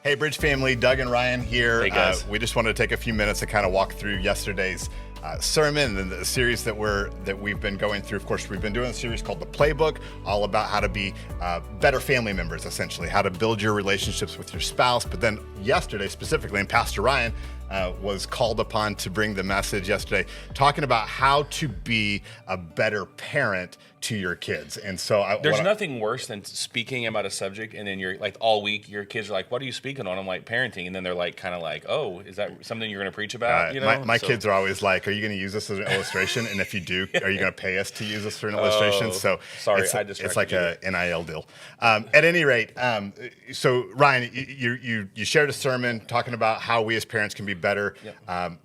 Hey, Bridge family, Doug and Ryan here. Hey, guys. We just wanted to take a few minutes to kind of walk through yesterday's sermon and the series that we've been going through. Of course, we've been doing a series called The Playbook, all about how to be better family members, essentially, how to build your relationships with your spouse. But then yesterday, specifically, and Pastor Ryan was called upon to bring the message yesterday, talking about how to be a better parent to your kids. And so there's nothing worse than speaking about a subject and then you're like all week your kids are like, what are you speaking on? I'm like, parenting. And then they're like kind of like, oh, is that something you're going to preach about? My kids are always like, are you going to use this as an illustration? And if you do, are you going to pay us to use this for an illustration? So sorry, it's like a NIL deal. At any rate, so Ryan, you shared a sermon talking about how we as parents can be better. Yep.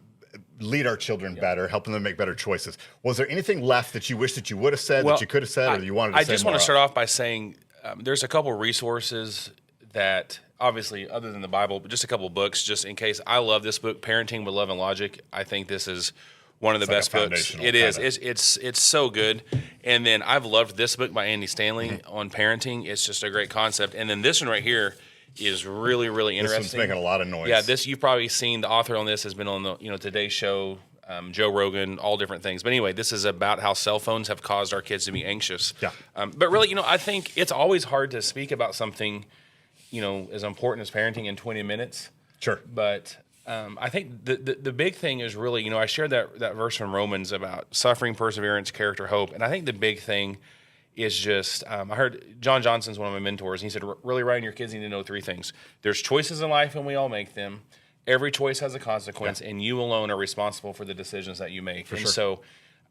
Lead our children better, helping them make better choices. Was there anything left that you wish that you would have said, that you could have said, or you wanted to say? I just want to start off by saying there's a couple resources that, obviously, other than the Bible, but just a couple books, just in case. I love this book, Parenting with Love and Logic. I think this is one of the best books. It is. It's so good. And then I've loved this book by Andy Stanley on parenting. It's just a great concept. And then this one right here is really, really interesting. This one's making a lot of noise. Yeah, you've probably seen. The author on this has been on the Today Show, Joe Rogan, all different things. But anyway, this is about how cell phones have caused our kids to be anxious. Yeah. But really, I think it's always hard to speak about something, as important as parenting in 20 minutes. Sure. But I think the big thing is really, I shared that verse from Romans about suffering, perseverance, character, hope. And I think the big thing is just, I heard John Johnson's one of my mentors, and he said, really, Ryan, your kids need to know three things. There's choices in life, and we all make them. Every choice has a consequence, and you alone are responsible for the decisions that you make. So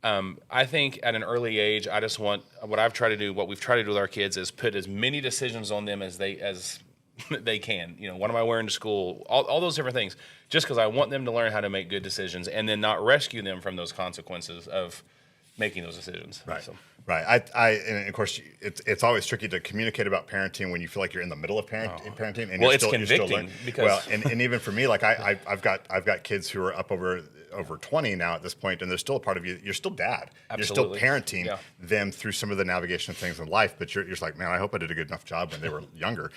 I think at an early age, I just want, what we've tried to do with our kids is put as many decisions on them as they can. What am I wearing to school? All those different things, just because I want them to learn how to make good decisions and then not rescue them from those consequences of making those decisions. Right. So. Right. And of course, it's always tricky to communicate about parenting when you feel like you're in the middle of parenting. And it's convicting because and even for me, like I've got kids who are up over 20 now at this point, and there's still a part of you. You're still dad. Absolutely. You're still parenting them through some of the navigation of things in life. But you're just like, man, I hope I did a good enough job when they were younger.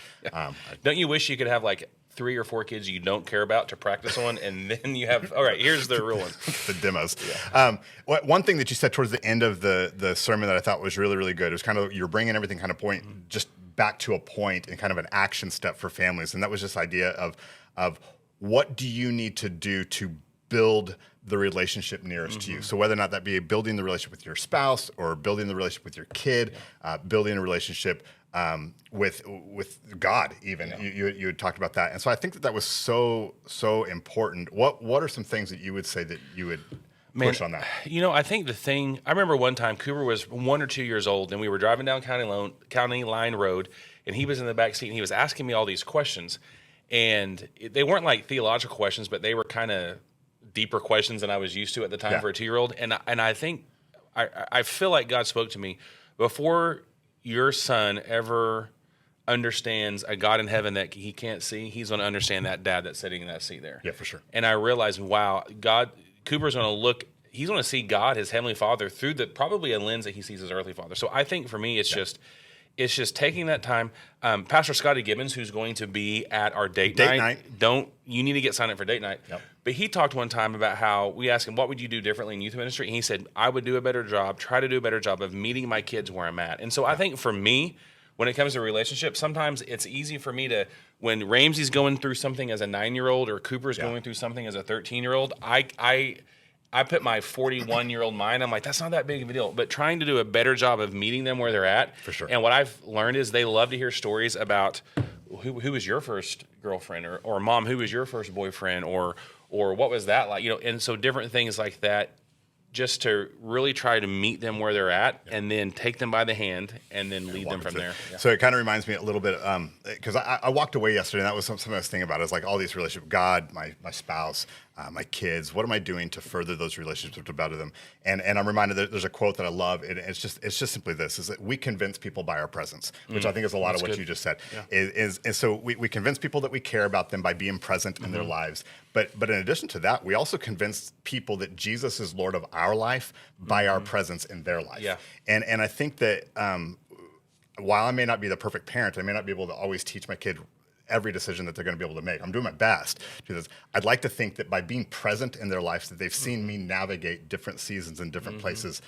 Don't you wish you could have like 3 or 4 kids you don't care about to practice on, and then you have, all right, here's the real ones. The demos. Yeah. One thing that you said towards the end of the sermon that I thought was really, really good, it was kind of, you're bringing everything kind of just back to a point and kind of an action step for families. And that was this idea of what do you need to do to build the relationship nearest to you. So whether or not that be building the relationship with your spouse or building the relationship with your kid, building a relationship with God, even. Yeah. You had talked about that. And so I think that was so important. What are some things that you would say that you would push on that? I think I remember one time Cooper was 1 or 2 years old, and we were driving down County Line Road, and he was in the back seat, and he was asking me all these questions. And they weren't like theological questions, but they were kind of deeper questions than I was used to at the time for a 2-year-old. And I think, I feel like God spoke to me before your son ever understands a God in heaven that he can't see, he's going to understand that dad that's sitting in that seat there. Yeah, for sure. And I realized, wow, Cooper's going to he's going to see God, his heavenly father, through probably a lens that he sees his earthly father. So I think for me, it's just taking that time. Pastor Scotty Gibbons, who's going to be at our date night. You need to get signed up for date night. Yep. But he talked one time about how we asked him, what would you do differently in youth ministry? And he said, I would try to do a better job of meeting my kids where I'm at. And so I think for me, when it comes to relationships, sometimes it's easy for me to, when Ramsey's going through something as a 9-year-old or Cooper's going through something as a 13-year-old, I put my 41-year-old mind, I'm like, that's not that big of a deal. But trying to do a better job of meeting them where they're at. For sure. And what I've learned is they love to hear stories about who was your first girlfriend, or mom, who was your first boyfriend, or what was that like? And so different things like that, just to really try to meet them where they're at, and then take them by the hand and then lead them from there. Yeah. So it kind of reminds me a little bit, because I walked away yesterday, and that was something I was thinking about. It's like all these relationships, God, my spouse, my kids. What am I doing to further those relationships, to better them? And I'm reminded that there's a quote that I love, and it's just simply this: is that we convince people by our presence, which I think is a lot of what you just said. Yeah. And so we convince people that we care about them by being present in their lives. But in addition to that, we also convince people that Jesus is Lord of our life by our presence in their life. Yeah. And I think that while I may not be the perfect parent, I may not be able to always teach my kid every decision that they're going to be able to make. I'm doing my best to do this. I'd like to think that by being present in their lives, that they've seen me navigate different seasons and different places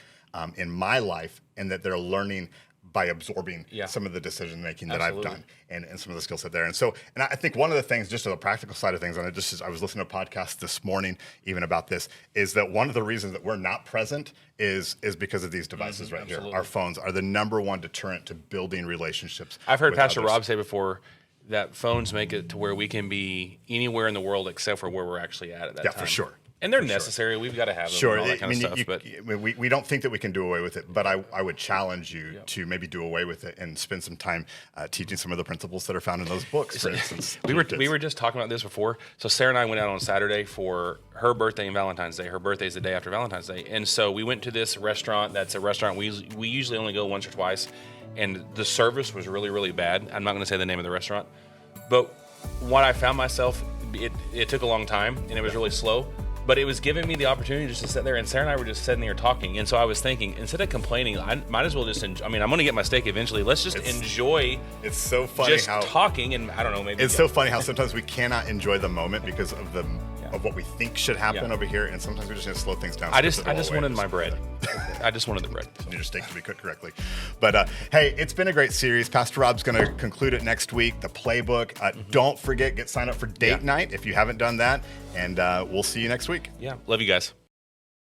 in my life, and that they're learning by absorbing some of the decision making that I've done and some of the skill set there. And so, and I think one of the things, just on the practical side of things, and I was listening to a podcast this morning even about this, is that one of the reasons that we're not present is because of these devices right here. Our phones are the number one deterrent to building relationships. I've heard with Pastor others. Rob say before that phones make it to where we can be anywhere in the world except for where we're actually at that time. Yeah, for sure. And they're necessary. We've got to have them Sure, and all that kind of stuff. but we don't think that we can do away with it. But I would challenge you to maybe do away with it and spend some time teaching some of the principles that are found in those books. For instance, we were just talking about this before. So Sarah and I went out on Saturday for her birthday and Valentine's Day. Her birthday is the day after Valentine's Day, and so we went to this restaurant. That's a restaurant we usually only go once or twice, and the service was really, really bad. I'm not going to say the name of the restaurant, but what I found myself, it took a long time and it was really slow. But it was giving me the opportunity just to sit there, and Sarah and I were just sitting there talking. And so I was thinking, instead of complaining, I might as well just enjoy. I mean, I'm going to get my steak eventually. Let's just enjoy. It's so funny just how talking, and I don't know, maybe it's so funny how sometimes we cannot enjoy the moment because of of what we think should happen over here, and sometimes we just need to slow things down. I just wanted my bread. I just wanted the bread. Need your steak to be cooked correctly. But hey, it's been a great series. Pastor Rob's going to conclude it next week. The playbook. Don't forget, signed up for date night if you haven't done that, and we'll see you next week. Yeah, love you guys.